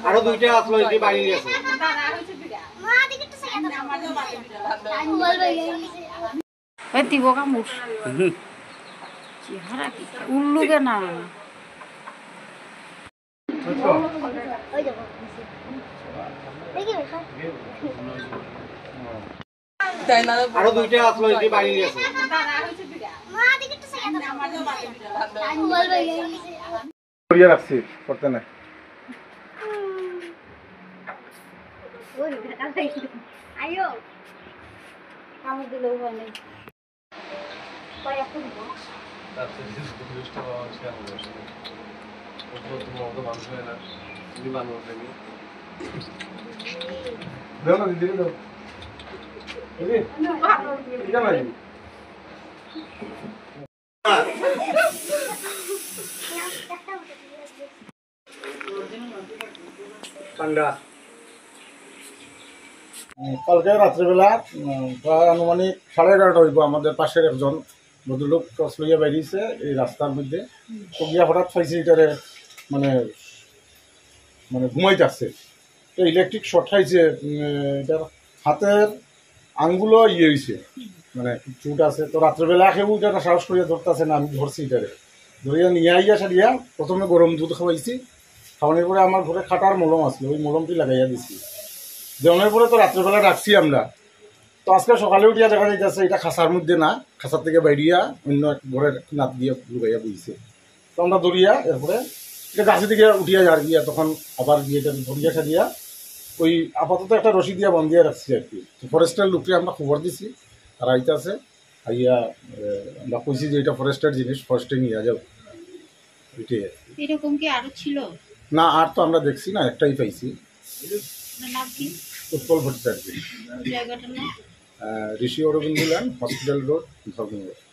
আরো দুইটা আসলো এই বাড়ি আছে ওই দিব কামুর চেহারা কি উল্লুকে না আরো দুইটা আসলো এই বাড়ি আছে করিয়া রাখছি করতে না আয়ো কামু দিলেও ভালো কয়েকটা দিব কালকে রাত্রিবেলা প্রায় আনুমানিক 11:30 হইব আমাদের পাশের একজন ভদ্রলোক টর্চ লইয়া বেরিয়েছে এই রাস্তার মধ্যে তো গিয়া হঠাৎ পাইছে এটারে মানে মানে ঘুমাইতে আসছে তো ইলেকট্রিক শর্ট খাইছে এটার হাতের আঙ্গুলও হয়েছে মানে চুট আছে তো রাত্রেবেলা কেউ এটা সাহস করিয়া ধরতেছে না আমি ধরছি এটারে ধরিয়া নিয়ে আইয়া সারিয়া প্রথমে গরম দুধ খাওয়াইছি খাওয়ানোর পরে আমার ঘরে খাটার মলম আসলো ওই মলমটি লাগাইয়া দিছি দেওয়ানোর পরে তো রাত্রেবেলা রাখছি আমরা তো আজকে সকালে উঠিয়া দেখা যাইতেছে এটা খাঁচার মধ্যে না খাঁচার থেকে বাইরিয়া অন্য এক ঘরের নাত দিয়ে লুকাইয়া বইছে তো আমরা ধরিয়া এরপরে এটা গাছে থেকে উঠিয়া যার গিয়া তখন আবার গিয়ে এটা ধরিয়া সারিয়া ওই আপাতত একটা রশি দিয়া বন্ধিয়া রাখছি আর কি ফরেস্টের লোককে আমরা খবর দিছি আর আইতে আছে আইয়া আমরা কইছি যে এটা ফরেস্টের জিনিস ফরেস্টে নিয়ে যাও এটাই এরকম কি আরো ছিল না আর তো আমরা দেখছি না একটাই পাইছি নাম কি উৎপল ভট্টাচার্য জায়গাটার নাম Rishi Aurobindo land hospital road Dharmanagar